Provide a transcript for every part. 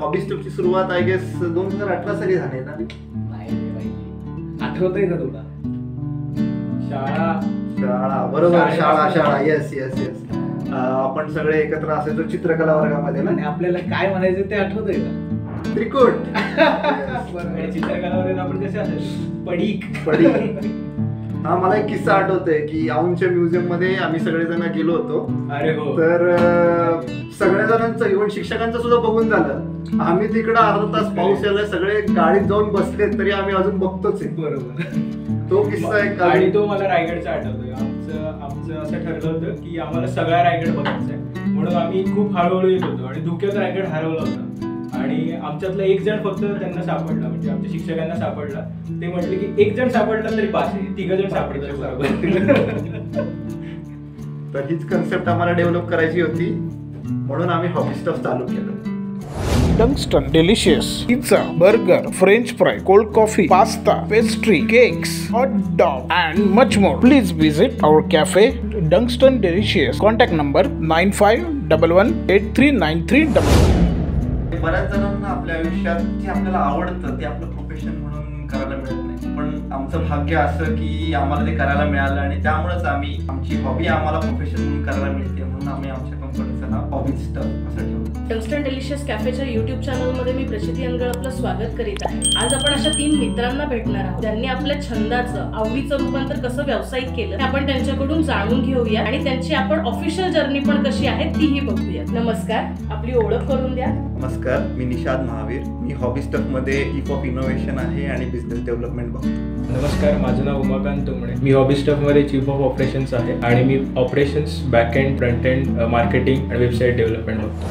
Hobby स्टफची सुरुवात I guess 2018 साली झाली ना? नाही, आठवतंय का तुला? शाळा बरोबर, शाळा येस येस येस. आपण सगळे एकत्र असायचो चित्रकला वर्गामध्ये ना. आणि आपल्याला काय म्हणायचं ते आठवतंय का? त्रिकोट. चित्रकला वर्गात आपण कसे असायचो? पडीक. हा, मला एक किस्सा आठवतोय की औंधच्या म्युझियम मध्ये आम्ही सगळेजण गेलो होतो. अरे हो. तर सगळ्या जणांचं इव्हन शिक्षकांचं सुद्धा बघून झालं. आम्ही तिकडं अर्धा तास पाऊस यायला सगळे गाडीत जाऊन बसले तरी आम्ही अजून बघतोच आहे. बरोबर. तो किस्सा एक. आणि तो मला रायगडचा आठवतोय. आमचं असं ठरलं होतं की आम्हाला सगळा रायगड बघायचा आहे, म्हणून आम्ही खूप हळूहळू येत होतो आणि धुक्यात रायगड हरवला होता. आणि आमच्यातला एक जण फक्त त्यांना सापडला, म्हणजे आमच्या शिक्षकांना सापडला. ते म्हटले की एक जण सापडला तरी पास आहे, 3 जण सापडले बरोबर. तर हीच कन्सेप्ट आम्हाला डेव्हलप करायची होती, म्हणून आम्ही हॉबी स्टफ चालू केलं. Dunstan delicious pizza, burger, French fry, cold coffee, pasta, pastry, cakes, hot dog, and much more. Please visit our cafe, Dunstan Delicious. Contact number 9511839311. बऱ्याच जणांना आपल्या आयुष्यात जे आपल्याला आवडतं ते आपलं प्रोफेशन म्हणून करायला मिळत नाही, पण आमचं भाग्य असं की आम्हाला ते करायला मिळालं आणि त्यामुळेच आम्ही आमची हॉबी आम्हाला प्रोफेशन म्हणून करायला मिळते, म्हणून आम्ही आमच्या कंपनीचं नाव हॉबी स्टफ असं ठेवलं. डन्स्टन डिलिशियस कॅफेच्या युट्यूब चॅनलमध्ये मी प्रचिती अनगळ आपलं स्वागत करीत आहे. आज आपण अशा 3 मित्रांना भेटणार आहोत ज्यांनी आपल्या छंदाचं आवडीचं रूपांतर कसं व्यावसायिक केलं आपण त्यांच्याकडून जाणून घेऊया आणि त्यांची आपण ऑफिशियल जर्नी पण कशी आहे तीही बघूया. नमस्कार, आपली ओळख करून द्या. नमस्कार, मी निषाद महावीर. मी हॉबी स्टफ मध्ये चीफ ऑफ इनोव्हेशन आहे आणि बिझनेस डेव्हलपमेंट बघतो. नमस्कार, माझं नाव उमाकांत तोमणे. मी हॉबी स्टफ मध्ये चीफ ऑफ ऑपरेशन्स आहे आणि मी operations, back end, front end, marketing आणि वेबसाईट डेव्हलपमेंट बघतो.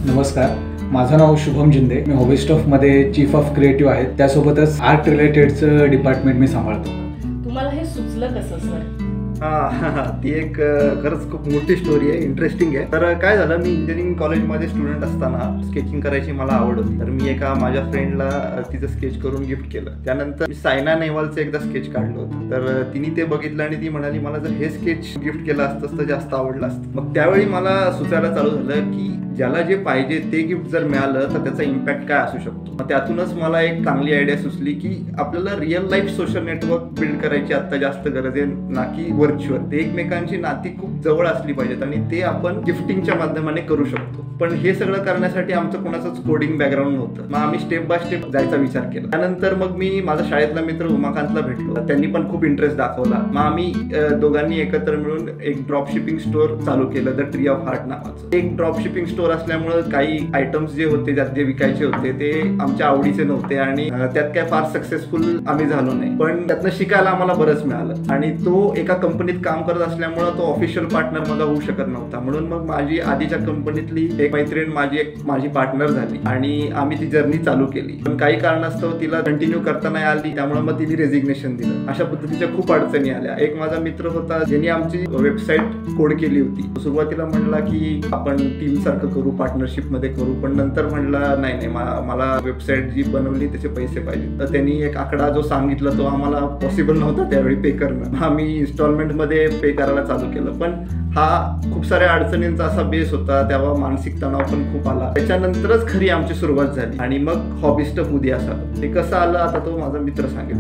नमस्कार, माझं नाव शुभम जिंदे. मी हॉबी स्टफमध्ये चीफ ऑफ क्रिएटिव्ह आहे. त्यासोबतच आर्ट रिलेटेडचं डिपार्टमेंट मी सांभाळतो. तुम्हाला हे सुचलं कसं सर? ती एक खरंच खूप मोठी स्टोरी आहे, इंटरेस्टिंग आहे. तर काय झालं, मी इंजिनिअरिंग कॉलेजमध्ये स्टुडंट असताना स्केचिंग करायची मला आवड होती. तर मी एका माझ्या फ्रेंडला तिचं स्केच करून गिफ्ट केलं. त्यानंतर मी सायना नेहवालचं एकदा स्केच काढलं होतं. तर तिने ते बघितलं आणि ती म्हणाली मला जर हे स्केच गिफ्ट केलं असतं तर जास्त आवडलं असतं. मग त्यावेळी मला सुचायला चालू झालं की ज्याला जे पाहिजे ते गिफ्ट जर मिळालं तर त्याचा इम्पॅक्ट काय असू शकतो. मग त्यातूनच मला एक चांगली आयडिया सुचली की आपल्याला real life social network build करायची आता जास्त गरज आहे, ना की व्हर्च्युअल. ते एकमेकांची नाती खूप जवळ असली पाहिजेत आणि ते आपण गिफ्टिंगच्या माध्यमाने करू शकतो. पण हे सगळं करण्यासाठी आमचं कोणाचंच कोडिंग बॅकग्राऊंड नव्हतं. मग आम्ही स्टेप बाय स्टेप जायचा विचार केला. त्यानंतर मग मी माझा शाळेतला मित्र उमाकांतला भेटलो. त्यांनी पण खूप इंटरेस्ट दाखवला. मग आम्ही दोघांनी एकत्र मिळून एक ड्रॉप शिपिंग स्टोअर चालू केलं, द ट्री ऑफ हार्ट नावाचं. एक ड्रॉप शिपिंग स्टोअर असल्यामुळे काही आयटम्स जे होते ज्यात जे विकायचे होते ते आमच्या आवडीचे नव्हते आणि त्यात काय फार सक्सेसफुल आम्ही झालो नाही. पण त्यातनं शिकायला आम्हाला बरंच मिळालं आणि तो एका कंपनीत काम करत असल्यामुळे तो ऑफिशियल पार्टनर मला होऊ शकत नव्हता. म्हणून मग माझी आधीच्या कंपनीतली एक मैत्रीण माझी पार्टनर झाली आणि आम्ही ती जर्नी चालू केली. पण काही कारणास्तव तिला कंटिन्यू करता नाही आली, त्यामुळे मग तिने रेझिग्नेशन दिलं. अशा पद्धतीच्या खूप अडचणी आल्या. एक माझा मित्र होता ज्यांनी आमची वेबसाईट कोड केली होती. सुरुवातीला म्हणला की आपण टीम सारखं करू, पार्टनरशिप मध्ये करू, पण नंतर म्हणला नाही मला वेबसाईट जी बनवली त्याचे पैसे पाहिजे. तर त्यांनी एक आकडा जो सांगितला तो आम्हाला पॉसिबल नव्हता त्यावेळी पे करणं. आम्ही इन्स्टॉलमेंट मध्ये पे करायला चालू केलं. पण हा खूप साऱ्या अडचणींचा असा बेस होता, तेव्हा मानसिक तणाव पण खूप आला. त्याच्यानंतरच खरी आमची सुरुवात झाली आणि मग हॉबी स्टफ उद्या आलं. ते कसं आलं आता तो माझा मित्र सांगेल.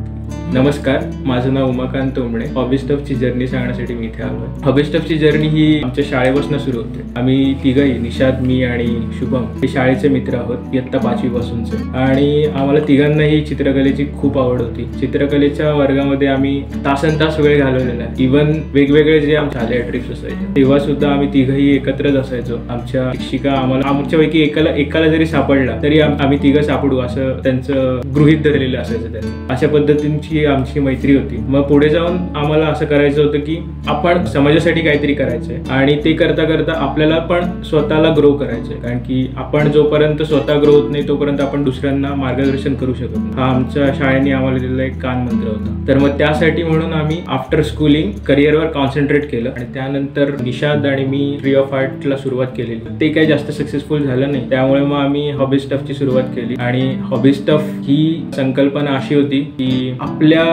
नमस्कार, माझं नाव उमाकांत तोमणे. हॉबी स्टफची जर्नी सांगण्यासाठी मी इथे आलोय. हॉबी स्टफची जर्नी ही आमच्या शाळेपासून सुरू होते. आम्ही तिघही, निषाद, मी आणि शुभम, हे शाळेचे मित्र आहोत इयत्ता 5वी पासूनचे. आणि आम्हाला तिघांनाही चित्रकलेची खूप आवड होती. चित्रकलेच्या वर्गामध्ये आम्ही तासनतास वेळ घालवलेला आहे. इव्हन वेगवेगळे जे आमच्या शालेय ट्रिप्स असायचे तेव्हा सुद्धा आम्ही तिघही एकत्रच असायचो. आमच्या शिक्षिका आमच्यापैकी एकाला जरी सापडला तरी आम्ही तिघं सापडू असं त्यांचं गृहीत धरलेलं असायचं त्यांनी. अशा पद्धतीची आमची मैत्री होती. मग पुढे जाऊन आम्हाला असं करायचं होतं की आपण समाजासाठी काहीतरी करायचंय आणि ते करता करता आपल्याला पण स्वतःला ग्रो करायचंय. कारण की आपण जोपर्यंत स्वतः ग्रो होत नाही तोपर्यंत आपण दुसऱ्यांना मार्गदर्शन करू शकत नाही. हा आमच्या शाळेने आम्हाला दिलेला एक कान मंत्र होता. तर मग त्यासाठी म्हणून आम्ही आफ्टर स्कूलिंग करिअरवर कॉन्सन्ट्रेट केलं आणि त्यानंतर निषाद आणि मी ट्री ऑफ आर्टला सुरुवात केलेली. ते काही जास्त सक्सेसफुल झालं नाही, त्यामुळे मग आम्ही हॉबी स्टफची सुरुवात केली. आणि हॉबी स्टफ ही संकल्पना अशी होती की आपल्या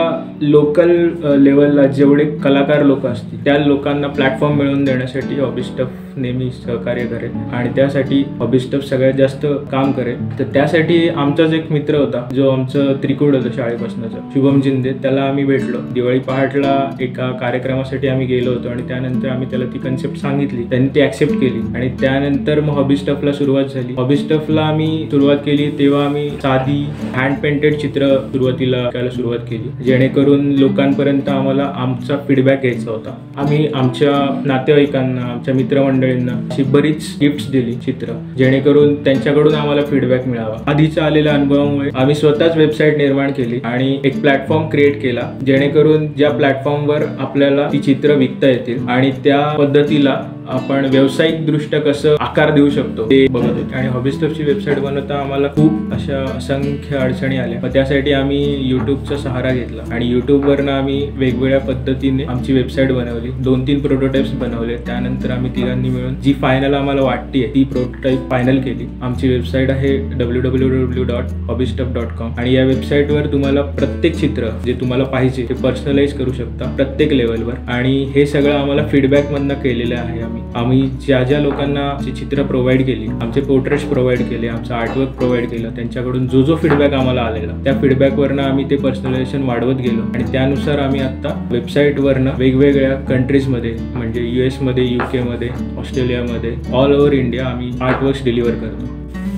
लोकल लेवलला जेवढे कलाकार लोक असतील त्या लोकांना प्लॅटफॉर्म मिळवून देण्यासाठी हॉबी स्टफ नेहमी सहकार्य करेल आणि त्यासाठी हॉबी स्टफ सगळ्यात जास्त काम करेल. तर त्यासाठी आमचाच एक मित्र होता जो आमचं त्रिकूट होतं शाळेपासूनचा, शुभम जिंदे. त्याला आम्ही भेटलो दिवाळी पहाटला एका कार्यक्रमासाठी आम्ही गेलो होतो आणि त्यानंतर आम्ही त्याला ती कन्सेप्ट सांगितली, त्यांनी ती ऍक्सेप्ट केली आणि त्यानंतर मग हॉबी स्टफला सुरुवात झाली. हॉबी स्टफला आम्ही सुरुवात केली तेव्हा आम्ही साधी हँड पेंटेड चित्र सुरुवातीला करायला सुरुवात केली, जेणेकरून लोकांपर्यंत आम्हाला आमचा फीडबॅक घ्यायचा होता. आम्ही आमच्या नातेवाईकांना, आमच्या मित्रमंडळींना अशी बरीच गिफ्ट्स दिली चित्र, जेणेकरून त्यांच्याकडून आम्हाला फीडबॅक मिळावा. आधीच्या आलेल्या अनुभवामुळे आम्ही स्वतःच वेबसाईट निर्माण केली आणि एक प्लॅटफॉर्म क्रिएट केला, जेणेकरून ज्या प्लॅटफॉर्मवर आपल्याला ती चित्र विकता येतील आणि त्या पद्धतीला आपण व्यावसायिक दृष्ट्या कसं आकार देऊ शकतो ते बघत होतो. आणि हॉबी स्टफची वेबसाईट बनवता आम्हाला खूप अशा असंख्य अडचणी आल्या. मग त्यासाठी आम्ही युट्यूबचा सहारा घेतला आणि युट्यूबवरनं आम्ही वेगवेगळ्या पद्धतीने आमची वेबसाईट बनवली. 2-3 प्रोटोटाइप्स बनवले. त्यानंतर आम्ही तिघांनी मिळून जी फायनल आम्हाला वाटते ती प्रोटोटाइप फायनल केली. आमची वेबसाईट आहे www.hobbystuff.com आणि या वेबसाईटवर तुम्हाला प्रत्येक चित्र जे तुम्हाला पाहिजे ते पर्सनलाइज करू शकता प्रत्येक लेवलवर. आणि हे सगळं आम्हाला फीडबॅकमधनं केलेलं आहे. आम्ही ज्या लोकांना जी चित्र प्रोव्हाइड केली, आमचे पोर्ट्रेट्स प्रोव्हाइड केले, आमचं आर्टवर्क प्रोव्हाइड केलं, त्यांच्याकडून जो फीडबॅक आम्हाला आलेला त्या फीडबॅकवरनं आम्ही ते पर्सनलायझेशन वाढवत गेलो आणि त्यानुसार आम्ही आता वेबसाईटवरनं वेगवेगळ्या कंट्रीजमध्ये म्हणजे US मध्ये, UK मध्ये, ऑस्ट्रेलियामध्ये, ऑल ओव्हर इंडिया आम्ही आर्टवर्क्स डिलिव्हर करतो.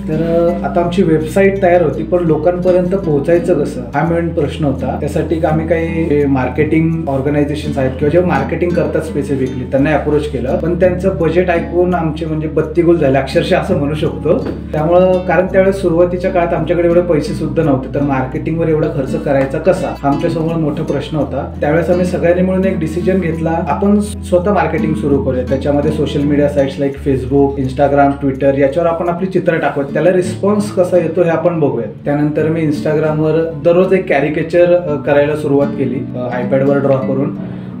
तर आता आमची वेबसाईट तयार होती, पण लोकांपर्यंत पोहोचायचं कसं हा मेन प्रश्न होता. त्यासाठी आम्ही काही मार्केटिंग ऑर्गनायझेशन आहेत किंवा जे मार्केटिंग करतात स्पेसिफिकली त्यांना अप्रोच केलं, पण त्यांचं बजेट ऐकून आमचे म्हणजे बत्तीगुल झाले अक्षरशः असं म्हणू शकतो. त्यामुळं कारण त्यावेळेस सुरुवातीच्या काळात आमच्याकडे एवढे पैसे सुद्धा नव्हते, तर मार्केटिंगवर एवढा खर्च करायचा कसा हा आमच्यासमोर मोठा प्रश्न होता. त्यावेळेस आम्ही सगळ्यांनी मिळून एक डिसिजन घेतला, आपण स्वतः मार्केटिंग सुरू करूया. त्याच्यामध्ये social media sites like Facebook, Instagram, Twitter याच्यावर आपण आपली चित्र टाकूया, त्याला रिस्पॉन्स कसा येतो हे आपण बघूयात. त्यानंतर मी इंस्टाग्रामवर दररोज एक कॅरिकेचर करायला सुरुवात केली आयपॅडवर ड्रॉ करून.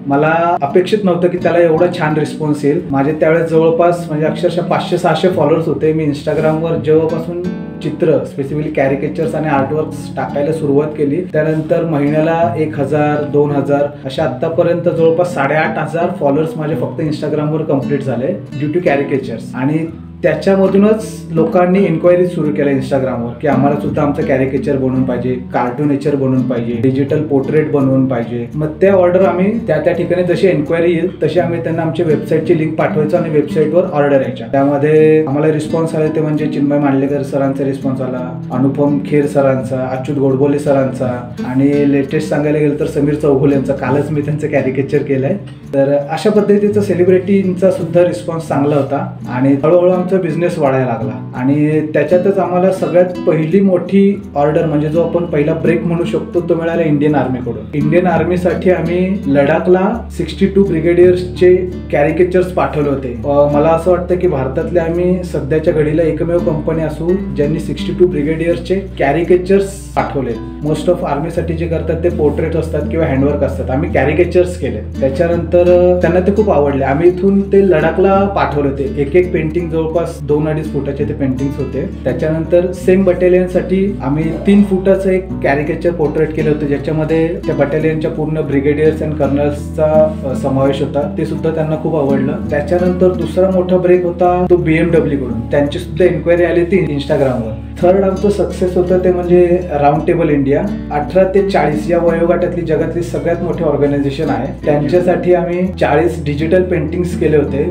मला अपेक्षित नव्हतं की त्याला एवढा छान रिस्पॉन्स येईल. माझे त्यावेळेस जवळपास म्हणजे अक्षरशः 500-600 फॉलोअर्स होते. मी इंस्टाग्रामवर जेव्हापासून चित्र स्पेसिफिकली कॅरिकेचर्स आणि आर्टवर्क्स टाकायला सुरुवात केली, त्यानंतर महिन्याला 1000-2000 अशा आतापर्यंत जवळपास 8500 फॉलोअर्स माझे फक्त इंस्टाग्रामवर कम्प्लीट झाले ड्यू टू कॅरिकेचर्स. आणि त्याच्यामधूनच लोकांनी इन्क्वायरी सुरू केल्या इंस्टाग्रामवर की आम्हाला सुद्धा आमचं कॅरिकेचर बनवून पाहिजे, कार्टूनेचर बनवून पाहिजे, डिजिटल पोर्ट्रेट बनवून पाहिजे. मग त्या ऑर्डर आम्ही त्या ठिकाणी जशी एन्क्वायरी येईल तशी आम्ही त्यांना आमच्या वेबसाईटची लिंक पाठवायचो आणि वेबसाईटवर ऑर्डर यायच्या. त्यामध्ये आम्हाला रिस्पॉन्स आले ते म्हणजे चिन्मय मांडलेकर सरांचा रिस्पॉन्स आला, अनुपम खेर सरांचा, अच्युत गोडबोले सरांचा आणि लेटेस्ट सांगायला गेलं तर समीर चौगुले यांचा. कालच मी त्यांचं कॅरिकेचर केलंय. तर अशा पद्धतीचा सेलिब्रिटींचा सुद्धा रिस्पॉन्स चांगला होता आणि हळूहळू आमचा बिझनेस वाढायला लागला. आणि त्याच्यातच आम्हाला सगळ्यात पहिली मोठी ऑर्डर म्हणजे जो आपण पहिला ब्रेक म्हणू शकतो तो मिळाला इंडियन आर्मीकडून. इंडियन आर्मीसाठी आम्ही लडाखला 62 ब्रिगेडियर्सचे कॅरिकेचर्स पाठवले होते. मला असं वाटतं की भारतातले आम्ही सध्याच्या घडीला एकमेव कंपनी असू ज्यांनी 62 ब्रिगेडियर्सचे कॅरिकेचर्स पाठवले. मोस्ट ऑफ आर्मीसाठी जे करतात ते पोर्ट्रेट असतात किंवा हँडवर्क असतात, आम्ही कॅरिकेचर्स केले. त्याच्यानंतर त्यांना ते खूप आवडले. आम्ही इथून ते लडाखला पाठवले होते. एक पेंटिंग जवळपास 2-2.5 फुटाचे ते पेंटिंग्स होते. त्याच्यानंतर सेम बटालियनसाठी आम्ही 3 फुटाचं एक कॅरिकेचर पोर्ट्रेट केलं होतं, ज्याच्यामध्ये त्या बटालियनच्या पूर्ण ब्रिगेडियर्स अँड कर्नल्सचा समावेश होता. ते सुद्धा त्यांना खूप आवडलं. त्याच्यानंतर दुसरा मोठा ब्रेक होता तो BMW कडून. त्यांची सुद्धा इन्क्वायरी आली ती इंस्टाग्रामवर. थर्ड आमचं सक्सेस होतं ते म्हणजे राऊंड टेबल इंडिया. 18 ते 40 या वयोगटातली जगातली सगळ्यात मोठी ऑर्गनायझेशन आहे. त्यांच्यासाठी आम्ही 40 डिजिटल पेंटिंग्स केले होते,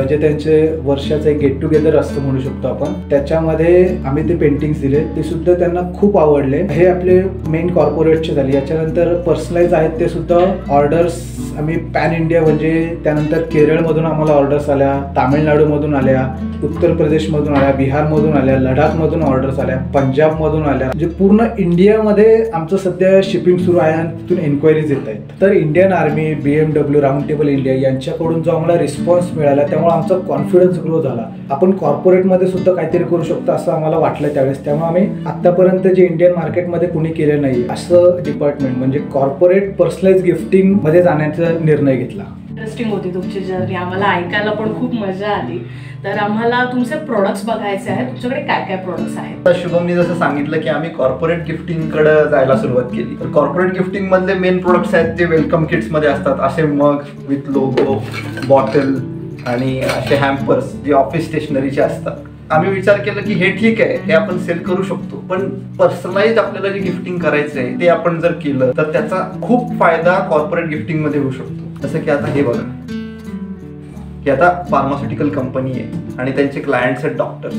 जे त्यांचे वर्षाचं एक गेट टुगेदर असतं म्हणू शकतो आपण. त्याच्यामध्ये आम्ही ते पेंटिंग्स दिले, ते सुद्धा त्यांना खूप आवडले. हे आपले मेन कॉर्पोरेटचे झाले. याच्यानंतर पर्सनलाइज आहेत ते सुद्धा ऑर्डर्स आम्ही पॅन इंडिया म्हणजे त्यानंतर केरळमधून आम्हाला ऑर्डर्स आल्या, तामिळनाडूमधून आल्या, उत्तर प्रदेशमधून आल्या, बिहारमधून आल्या, लडाखमधून ऑर्डर्स आल्या, पंजाबमधून आल्या. म्हणजे पूर्ण इंडियामध्ये आमचं सध्या शिपिंग सुरू आहे आणि तिथून एन्क्वायरीज येत आहेत. तर Indian army, BMW, round table India यांच्याकडून जो आम्हाला रिस्पॉन्स मिळाला त्यामुळे आमचा कॉन्फिडन्स ग्रो झाला. आपण कॉर्पोरेटमध्ये सुद्धा काहीतरी करू शकतो असं आम्हाला वाटलं त्यावेळेस. त्यामुळे आम्ही आतापर्यंत जे इंडियन मार्केटमध्ये कुणी केलं नाही असं डिपार्टमेंट म्हणजे कॉर्पोरेट पर्सनलाइज गिफ्टिंग मध्ये जाण्याचा निर्णय घेतला. इंटरेस्टिंग होती तुमची जर्नी, आम्हाला ऐकायला पण खूप मजा आली. तर आम्हाला तुमचे प्रोडक्ट्स बघायचे आहेत. तुमच्याकडे काय काय प्रोडक्ट्स आहेत? शुभमनी जसं सांगितलं की आम्ही कॉर्पोरेट गिफ्टिंगकडे जायला सुरुवात केली. तर कॉर्पोरेट गिफ्टिंग मधले मेन प्रोडक्ट्स आहेत जे वेलकम किट्स मध्ये असतात, असे मग विथ लोगो, बॉटल, आणि असे हॅम्पर्स जे ऑफिस स्टेशनरीचे असतात. आम्ही विचार केला की हे ठीक आहे, हे आपण सेल करू शकतो, पण पर्सनलाइज आपल्याला जे गिफ्टिंग करायचं आहे ते आपण जर केलं तर त्याचा खूप फायदा कॉर्पोरेट गिफ्टिंग मध्ये होऊ शकतो. जसं की आता हे बघा, की आता फार्मास्युटिकल कंपनी आहे आणि त्यांचे क्लायंट्स आहेत डॉक्टर्स,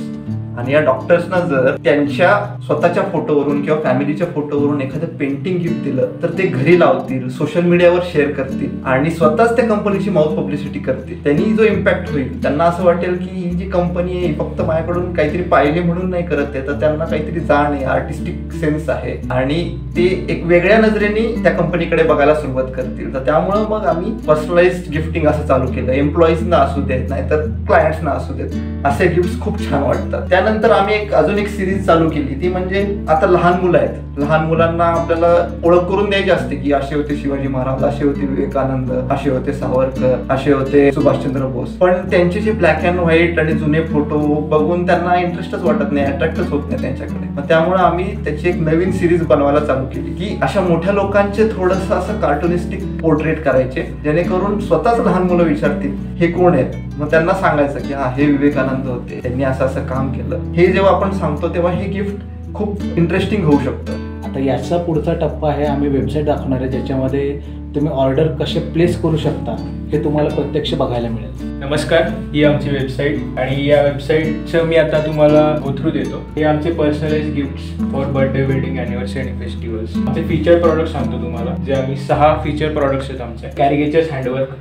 आणि या डॉक्टर्सना जर त्यांच्या स्वतःच्या फोटोवरून किंवा फॅमिलीच्या फोटोवरून एखादं पेंटिंग गिफ्ट दिलं तर ते घरी लावतील, सोशल मीडियावर शेअर करतील आणि स्वतःच त्या कंपनीची माउथ पब्लिसिटी करतील. त्यांनी जो इम्पॅक्ट होईल, त्यांना असं वाटेल की ही जी कंपनी आहे फक्त माझ्याकडून काहीतरी पाहिले म्हणून नाही करत आहे, तर त्यांना काहीतरी जाण आहे, आर्टिस्टिक सेन्स आहे आणि ते एक वेगळ्या नजरेने त्या कंपनीकडे बघायला सुरुवात करतील. तर त्यामुळं मग आम्ही पर्सनलाइज्ड गिफ्टिंग असं चालू केलं. एम्प्लॉईजना असू देत, नाही तर क्लायंट्सना असू देत, असे गिफ्ट खूप छान वाटतात. त्यानंतर आम्ही अजून एक सिरीज चालू केली, ती म्हणजे आता लहान मुलं आहेत, लहान मुलांना आपल्याला ओळख करून द्यायची असते की असे होते शिवाजी महाराज, असे होते विवेकानंद, असे होते सावरकर, असे होते सुभाषचंद्र बोस. पण त्यांचे जे ब्लॅक अँड व्हाईट आणि जुने फोटो बघून त्यांना इंटरेस्टच वाटत नाही, अट्रॅक्टच होत नाही त्यांच्याकडे. मग त्यामुळे आम्ही त्याची एक नवीन सिरीज बनवायला चालू केली की अशा मोठ्या लोकांचे थोडंसं असं कार्टुनिस्टिक पोर्ट्रेट करायचे, जेणेकरून स्वतःच लहान मुलं विचारतील हे कोण आहेत. मग त्यांना सांगायचं की हा हे विवेकानंद होते, त्यांनी असं असं काम केलं. हे जेव्हा आपण सांगतो तेव्हा हे गिफ्ट खूप इंटरेस्टिंग होऊ शकतं. आता याचा पुढचा टप्पा आहे, आम्ही वेबसाईट दाखवणार आहे ज्याच्यामध्ये तुम्ही ऑर्डर कसे प्लेस करू शकता हे तुम्हाला प्रत्यक्ष बघायला मिळेल. नमस्कार, ही आमची वेबसाईट आणि या वेबसाईटचं मी आता तुम्हाला गोथ्रू देतो. हे आमचे personalise gifts for birthday, wedding, anniversary and festivals. आमचे फीचर प्रॉडक्ट्स सांगतो तुम्हाला, जे आम्ही 6 फीचर प्रॉडक्ट्स आहेत आमचे. Caricatures handwork,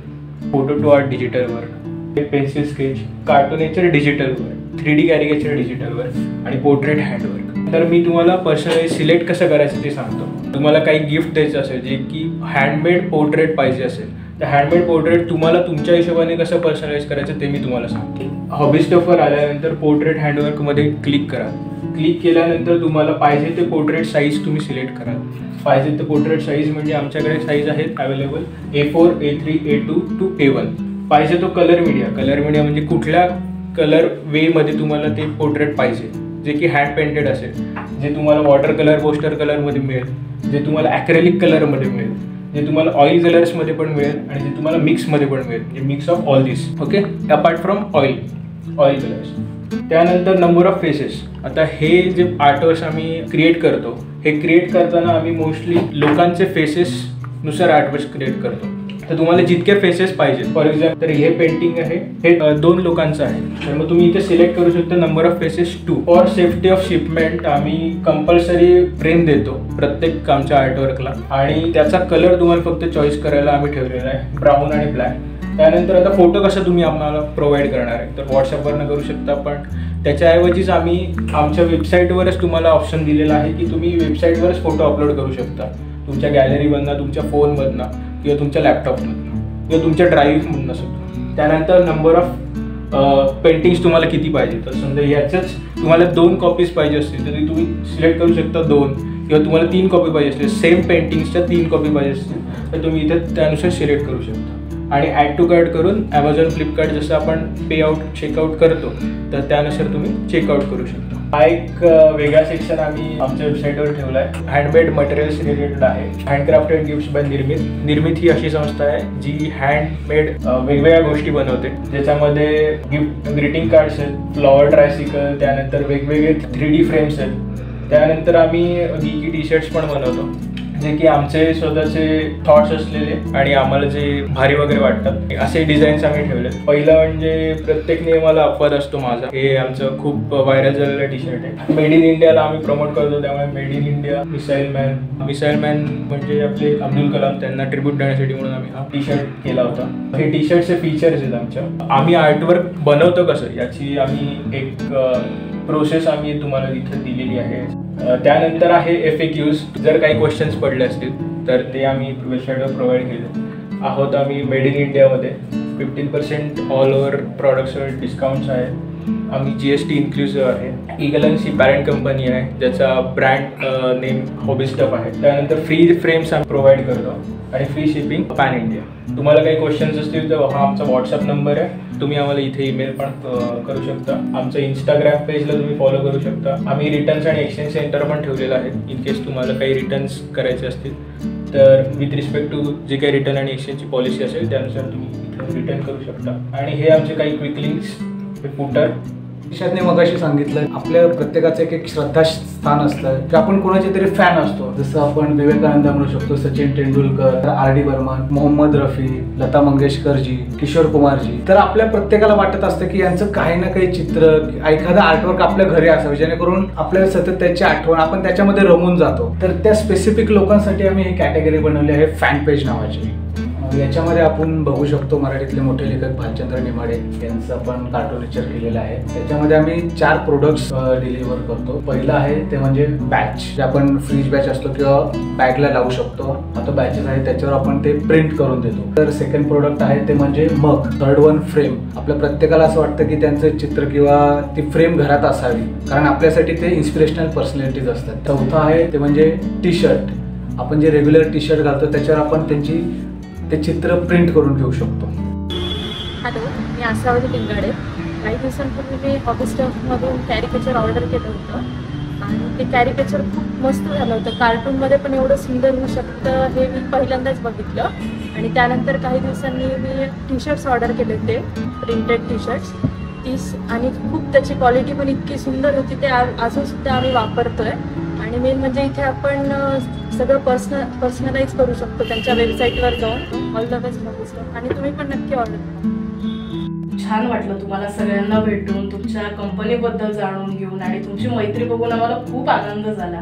photo to art digital work, pencil sketch, cartoonature digital work, 3D caricature digital work आणि पोर्ट्रेट हँडवर्क. तर मी तुम्हाला पर्सनलाइज सिलेक्ट कसं करायचं ते सांगतो. तुम्हाला काही गिफ्ट द्यायचं असेल जे की हँडमेड पोर्ट्रेट पाहिजे असेल, तर हँडमेड पोर्ट्रेट तुम्हाला तुमच्या हिशोबाने कसं पर्सनलाइज करायचं ते मी तुम्हाला सांगते. हॉबी स्टफवर आल्यानंतर पोर्ट्रेट हँडवर्कमध्ये क्लिक करा. क्लिक केल्यानंतर तुम्हाला पाहिजे ते पोर्ट्रेट साईज तुम्ही सिलेक्ट करा. पाहिजे ते पोर्ट्रेट साईज म्हणजे आमच्याकडे साईज आहेत available A4, A3, A2 to A1. पाहिजे तो कलर मीडिया म्हणजे कुठल्या कलर वेमध्ये तुम्हाला ते पोर्ट्रेट पाहिजे, जे की हँड पेंटेड असेल, जे तुम्हाला वॉटर कलर, पोस्टर कलरमध्ये मिळेल, जे तुम्हाला ॲक्रेलिक कलरमध्ये मिळेल, जे तुम्हाला ऑइल कलर्समध्ये पण मिळेल आणि जे तुम्हाला मिक्समध्ये पण मिळेल, म्हणजे mix of all this. Okay, apart from oil colours. त्यानंतर नंबर ऑफ फेसेस. आता हे जे आर्टवर्क्स आम्ही क्रिएट करतो, हे क्रिएट करताना आम्ही मोस्टली लोकांचे फेसेसनुसार आर्टवर्क्स क्रिएट करतो. तर तुम्हाला जितके फेसेस पाहिजे, फॉर एक्झाम्पल तर हे पेंटिंग आहे, हे 2 लोकांचं आहे, तर मग तुम्ही इथे सिलेक्ट करू शकता number of faces 2. For safety of shipment आम्ही कंपल्सरी फ्रेम देतो प्रत्येक आमच्या आर्टवर्कला आणि त्याचा कलर तुम्हाला फक्त चॉईस करायला आम्ही ठेवलेला आहे, ब्राऊन आणि ब्लॅक. त्यानंतर आता फोटो कसा तुम्ही आम्हाला प्रोव्हाइड करणार आहे, तर व्हॉट्सअपवरनं करू शकता, पण त्याच्याऐवजीच आम्ही आमच्या वेबसाईटवरच तुम्हाला ऑप्शन दिलेला आहे की तुम्ही वेबसाईटवरच फोटो अपलोड करू शकता, तुमच्या गॅलरीमधनं, तुमच्या फोनमधनं किंवा तुमच्या लॅपटॉपमधनं किंवा तुमच्या ड्राईव्हमधनं सुद्धा. त्यानंतर नंबर ऑफ पेंटिंग्स तुम्हाला किती पाहिजे, तर समजा याच्याच तुम्हाला 2 कॉपीज पाहिजे असतील तरी तुम्ही सिलेक्ट करू शकता 2, किंवा तुम्हाला 3 कॉपी पाहिजे असतील, सेम पेंटिंग्सच्या 3 कॉपी पाहिजे असतील तर तुम्ही इथे त्यानुसार सिलेक्ट करू शकता. आणि ॲड टू कार्ट करून ॲमेझॉन, फ्लिपकार्ट जसं आपण पे चेकआउट करतो तर त्यानुसार तुम्ही चेकआउट करू शकता. हा एक वेगळा सेक्शन आम्ही आमच्या वेबसाईटवर ठेवला आहे, हँडमेड मटेरियल्स रिलेटेड आहे. हँडक्राफ्टेड गिफ्ट्स बाय निर्मित ही अशी संस्था आहे जी हँडमेड वेगवेगळ्या गोष्टी बनवते, ज्याच्यामध्ये गिफ्ट ग्रीटिंग कार्ड्स आहेत, फ्लॉवर ट्रायसिकल, त्यानंतर वेगवेगळे 3D फ्रेम्स आहेत. त्यानंतर आम्ही गिकी टी-शर्ट्स पण बनवतो, जे की आमचे स्वतःचे थॉट्स असलेले आणि आम्हाला जे भारी वगैरे वाटतात असे डिझाईन्स आम्ही ठेवले. पहिलं म्हणजे प्रत्येक नियमाला अपवाद असतो माझा, हे आमचं खूप व्हायरल झालेलं टी-शर्ट आहे. मेड इन इंडियाला आम्ही प्रमोट करतो, त्यामुळे made in India missile man म्हणजे आपले अब्दुल कलाम, त्यांना ट्रिब्यूट देण्यासाठी म्हणून आम्ही हा टी-शर्ट केला होता. हे टी-शर्टचे फीचर्स आहेत आमच्या. आम्ही आर्टवर्क बनवतो कसं याची आम्ही एक प्रोसेस आम्ही तुम्हाला इथे दिलेली आहे. त्यानंतर आहे FAQs. जर काही क्वेश्चन्स पडले असतील तर ते आम्ही वेबसाईटवर प्रोव्हाइड केले आहोत. आम्ही मेड इन इंडियामध्ये 15% ऑल ओव्हर प्रॉडक्ट्सवर डिस्काउंट्स आहे. आम्ही GST इन्क्लुसिव्ह आहे. ई-गॅलन्सी पॅरेंट कंपनी आहे ज्याचा ब्रँड नेम हॉबी स्टफ आहे. त्यानंतर फ्री फ्रेम्स आम्ही प्रोव्हाइड करतो आणि फ्री शिपिंग पॅन इंडिया. तुम्हाला काही क्वेश्चन्स असतील तर हा आमचा व्हॉट्सअप नंबर आहे, तुम्ही आम्हाला इथे ईमेल पण करू शकता. आमचं इंस्टाग्राम पेजला तुम्ही फॉलो करू शकता. आम्ही रिटर्न्स आणि एक्सचेंज सेंटर पण ठेवलेलं आहे, इन केस तुम्हाला काही रिटर्न्स करायचे असतील तर विथ रिस्पेक्ट टू जे काही रिटर्न आणि एक्सचेंजची पॉलिसी असेल त्यानुसार तुम्ही इथे रिटर्न करू शकता. आणि हे आमचे काही क्विक लिंक्स, हे फुटर. निशादने मगाशी सांगितलं आपल्या प्रत्येकाचं एक श्रद्धास्थान असतं की आपण कोणाचे तरी फॅन असतो. जसं आपण विवेकानंद म्हणू शकतो, सचिन तेंडुलकर, आर डी बर्मन, मोहम्मद रफी, लता मंगेशकरजी, किशोर कुमारजी. तर आपल्या प्रत्येकाला वाटत असतं की यांचं काही ना काही चित्र, एखादं आर्टवर्क आपल्या घरी असावं जेणेकरून आपल्याला सतत त्याची आठवण, आपण त्याच्यामध्ये रमून जातो. तर त्या स्पेसिफिक लोकांसाठी आम्ही ही कॅटेगरी बनवली आहे फॅन पेज नावाची. याच्यामध्ये आपण बघू शकतो मराठीतले मोठे लेखक भालचंद्र नेमाडे यांचं आपण कार्टूनेचर केलेलं आहे. त्याच्यामध्ये आम्ही 4 प्रोडक्ट्स डिलिव्हर करतो. पहिलं आहे ते म्हणजे बॅच, जे आपण फ्रीज बॅच असतो किंवा बॅगला लावू शकतो. आता बॅचेस आहे त्याच्यावर आपण ते प्रिंट करून देतो. तर सेकंड प्रोडक्ट आहे ते म्हणजे मग. Third one frame. आपल्या प्रत्येकाला असं वाटतं की त्यांचं चित्र किंवा ती फ्रेम घरात असावी, कारण आपल्यासाठी ते इन्स्पिरेशनल पर्सनॅलिटीज असतात. चौथा आहे ते म्हणजे टी शर्ट. आपण जे रेग्युलर टी शर्ट घालतो त्याच्यावर आपण ते चित्र प्रिंट करून घेऊ शकतो. हॅलो, मी आसावली पिंगाडे. काही दिवसांपूर्वी मी हॉबी स्टफमधून कॅरिकेचर ऑर्डर केलं होतं आणि ते कॅरिकेचर खूप मस्त झालं होतं. कार्टूनमध्ये पण एवढं सुंदर होऊ शकतं हे मी पहिल्यांदाच बघितलं. आणि त्यानंतर काही दिवसांनी मी टी शर्ट्स ऑर्डर केले होते, प्रिंटेड टी शर्ट्स आणि खूप त्याची क्वालिटी पण इतकी सुंदर होती. ते अजूनसुद्धा आम्ही वापरतोय. आणि मेन म्हणजे इथे आपण सगळं पर्सनलाइज करू शकतो त्यांच्या वेबसाईटवर जाऊन. All the best hobby stuff, आणि तुम्ही पण नक्की ऑर्डर करा. छान वाटलं तुम्हाला सगळ्यांना भेटून, तुमच्या कंपनीबद्दल जाणून घेऊन आणि तुमची मैत्री बघून आम्हाला खूप आनंद झाला.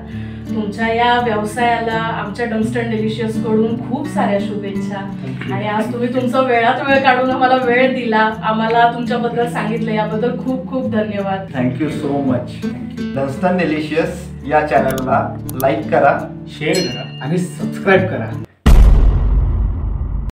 तुमच्या या व्यवसायाला आमच्या डंगस्टन डिलिशियस कडून खूप साऱ्या शुभेच्छा. आणि आज तुम्ही तुमचा वेळात वेळ काढून आम्हाला वेळ दिला, आम्हाला तुमच्याबद्दल सांगितलं, याबद्दल खूप खूप धन्यवाद. Thank you so much. डंगस्टन डिलिशियस या चॅनलला लाईक करा, शेअर करा आणि सबस्क्राईब करा.